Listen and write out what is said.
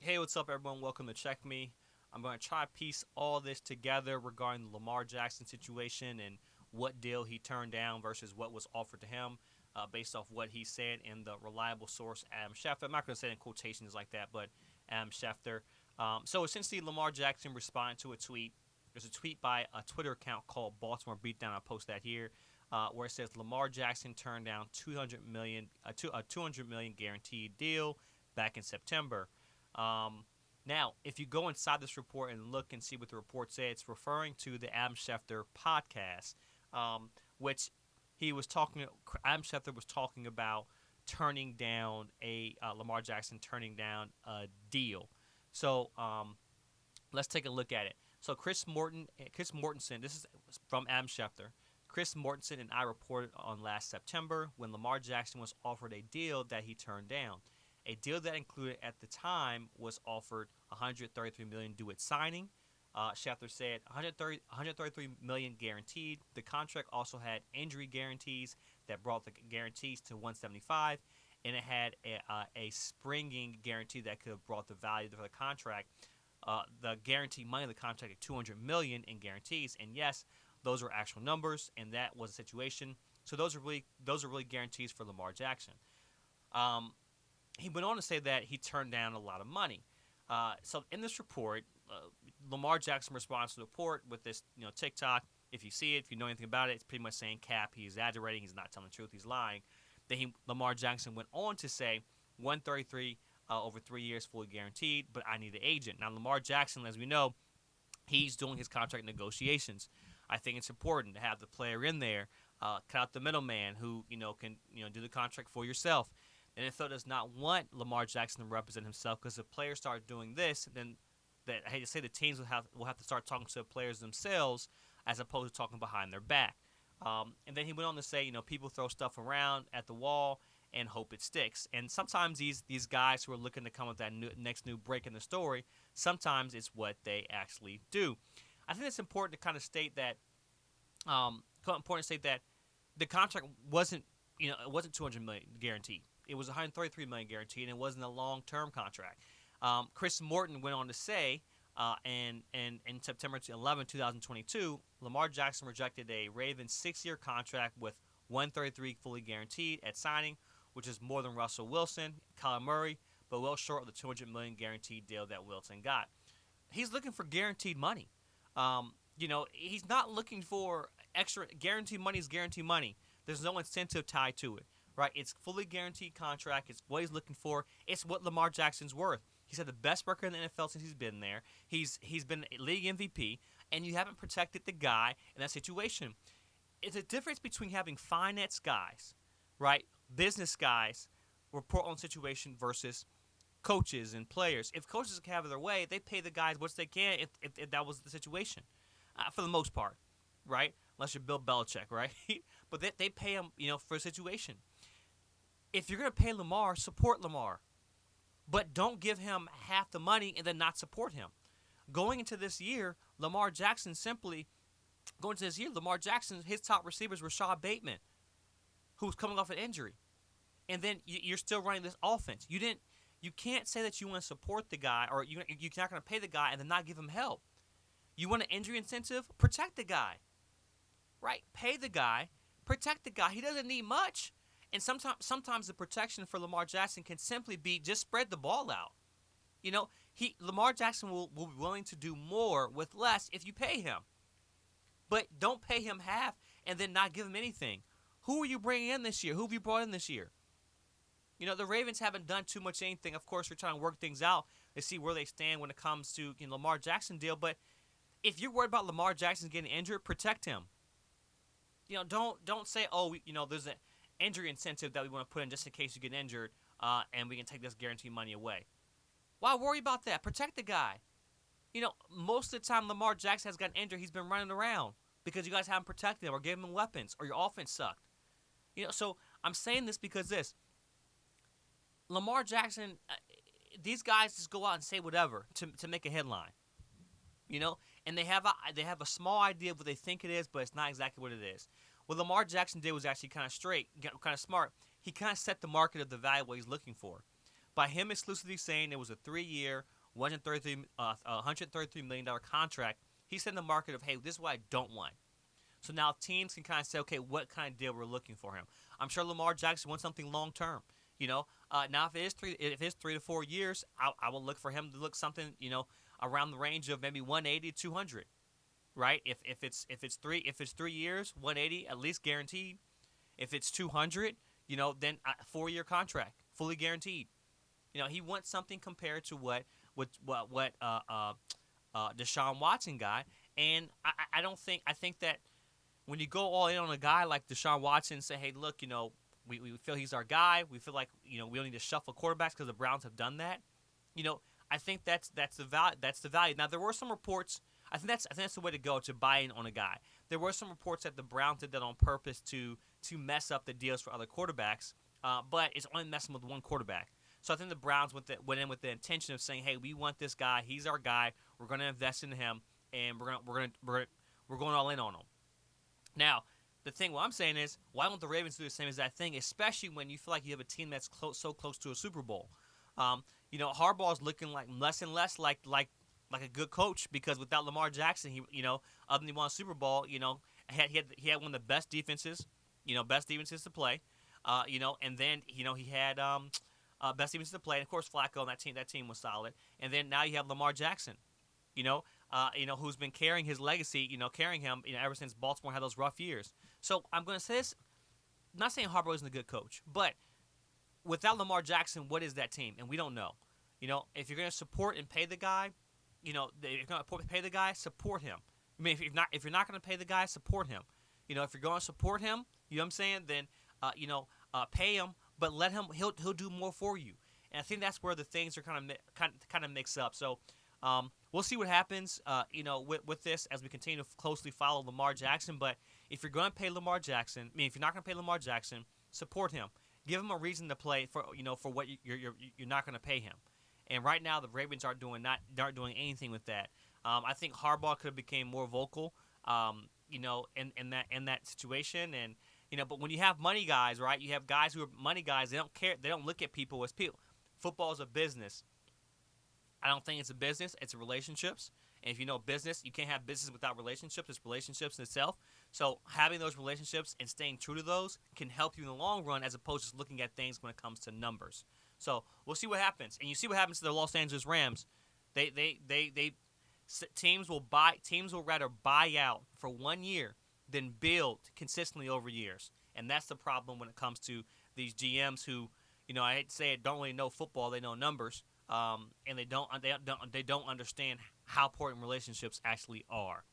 Hey, what's up, everyone? Welcome to Check Me. I'm going to try to piece all this together regarding the Lamar Jackson situation and what deal he turned down versus what was offered to him based off what he said in the reliable source, Adam Schefter. I'm not going to say it in quotations like that, but Adam Schefter. So essentially, Lamar Jackson responded to a tweet. There's a tweet by a Twitter account called Baltimore Beatdown. I'll post that here, where it says Lamar Jackson turned down 200 million guaranteed deal back in September. Now, if you go inside this report and look and see what the report said, it's referring to the Adam Schefter podcast, which he was talking. Adam Schefter was talking about turning down Lamar Jackson turning down a deal. So let's take a look at it. So Chris Mortensen, this is from Adam Schefter. Chris Mortensen and I reported on last September when Lamar Jackson was offered a deal that he turned down. A deal that included at the time was offered $133 million due at signing. Schefter said $133 million guaranteed. The contract also had injury guarantees that brought the guarantees to $175, and it had a springing guarantee that could have brought the value of the contract, the guaranteed money of the contract at $200 million in guarantees. And yes, those were actual numbers, and that was the situation. So those are really guarantees for Lamar Jackson. He went on to say that he turned down a lot of money. So in this report, Lamar Jackson responds to the report with this, TikTok. If you see it, if you know anything about it, it's pretty much saying cap. He's exaggerating. He's not telling the truth. He's lying. Then Lamar Jackson went on to say 133 over 3 years, fully guaranteed. But I need an agent. Now Lamar Jackson, as we know, he's doing his contract negotiations. I think it's important to have the player in there, cut out the middleman who can do the contract for yourself. The NFL does not want Lamar Jackson to represent himself because if players start doing this, then I hate to say the teams will have to start talking to the players themselves as opposed to talking behind their back. And then he went on to say, people throw stuff around at the wall and hope it sticks. And sometimes these guys who are looking to come with that next new break in the story, sometimes it's what they actually do. I think it's important to kind of state that the contract wasn't $200 million guaranteed. It was $133 million guaranteed, and it wasn't a long-term contract. Chris Morton went on to say, in September 11, 2022, Lamar Jackson rejected a Ravens 6-year contract with $133 fully guaranteed at signing, which is more than Russell Wilson, Kyler Murray, but well short of the $200 million guaranteed deal that Wilson got. He's looking for guaranteed money. He's not looking for extra. Guaranteed money is guaranteed money. There's no incentive tied to it. Right, it's fully guaranteed contract. It's what he's looking for. It's what Lamar Jackson's worth. He's had the best record in the NFL since he's been there. He's been a league MVP, and you haven't protected the guy in that situation. It's a difference between having finance guys, right, business guys, report on situation versus coaches and players. If coaches can have their way, they pay the guys what they can if that was the situation, for the most part, right? Unless you're Bill Belichick, right? But they pay him, for a situation. If you're going to pay Lamar, support Lamar. But don't give him half the money and then not support him. Going into this year, Lamar Jackson, his top receivers were Rashad Bateman, who was coming off an injury. And then you're still running this offense. You can't say that you want to support the guy or you're not going to pay the guy and then not give him help. You want an injury incentive? Protect the guy. Right? Pay the guy. Protect the guy. He doesn't need much. And sometimes the protection for Lamar Jackson can simply be just spread the ball out. Lamar Jackson will be willing to do more with less if you pay him. But don't pay him half and then not give him anything. Who are you bringing in this year? Who have you brought in this year? The Ravens haven't done too much anything. Of course, we're trying to work things out to see where they stand when it comes to Lamar Jackson deal. But if you're worried about Lamar Jackson getting injured, protect him. Don't say, there's an injury incentive that we want to put in just in case you get injured, and we can take this guaranteed money away. Why worry about that? Protect the guy. Most of the time Lamar Jackson has gotten injured, he's been running around because you guys haven't protected him or gave him weapons or your offense sucked. So I'm saying this because Lamar Jackson, these guys just go out and say whatever to make a headline. And they have a small idea of what they think it is, but it's not exactly what it is. What Lamar Jackson did was actually kind of smart. He kind of set the market of the value what he's looking for. by him exclusively saying it was a 3-year, $133 million contract, he said in the market of, hey, this is what I don't want. So now teams can kind of say, okay, what kind of deal we're looking for him. I'm sure Lamar Jackson wants something long term. Now if it is 3 to 4 years, I will look for him to look something, around the range of maybe 180 to 200, right? If it's 3 years, 180 at least guaranteed. If it's 200, then a 4-year contract, fully guaranteed. He wants something compared to what Deshaun Watson got, and I think that when you go all in on a guy like Deshaun Watson and say, hey, look, we feel he's our guy. We feel like, we don't need to shuffle quarterbacks because the Browns have done that. I think that's the value. That's the value. Now, there were some reports. I think that's the way to go, to buy in on a guy. There were some reports that the Browns did that on purpose to mess up the deals for other quarterbacks, but it's only messing with one quarterback. So I think the Browns went in with the intention of saying, hey, we want this guy. He's our guy. We're going to invest in him, and we're going all in on him. Now, what I'm saying is, why don't the Ravens do the same exact thing, especially when you feel like you have a team that's so close to a Super Bowl? Harbaugh's looking like less and less like a good coach, because without Lamar Jackson, other than he won a Super Bowl, he had one of the best defenses to play, and then he had best defenses to play, and of course Flacco, and that team was solid, and then now you have Lamar Jackson, who's been carrying his legacy, carrying him, ever since Baltimore had those rough years. So I'm going to say this, I'm not saying Harbaugh isn't a good coach, but without Lamar Jackson, what is that team? And we don't know. If you're going to support and pay the guy, if you're going to pay the guy, support him. I mean, if you're not going to pay the guy, support him. If you're going to support him, you know what I'm saying, then pay him, but let him. He'll do more for you. And I think that's where the things are kind of mixed up. So we'll see what happens, with this as we continue to closely follow Lamar Jackson. But if you're going to pay Lamar Jackson, if you're not going to pay Lamar Jackson, support him. Give him a reason to play for what you're not going to pay him. And right now the Ravens aren't doing anything with that. I think Harbaugh could have became more vocal, in that situation. And but when you have money guys, right? You have guys who are money guys. They don't care. They don't look at people as people. Football is a business. I don't think it's a business. It's relationships. And if you know business, you can't have business without relationships. It's relationships in itself. So having those relationships and staying true to those can help you in the long run, as opposed to just looking at things when it comes to numbers. So we'll see what happens. And you see what happens to the Los Angeles Rams. Teams will rather buy out for 1 year than build consistently over years. And that's the problem when it comes to these GMs who, I hate to say it, don't really know football. They know numbers, and they don't understand how important relationships actually are.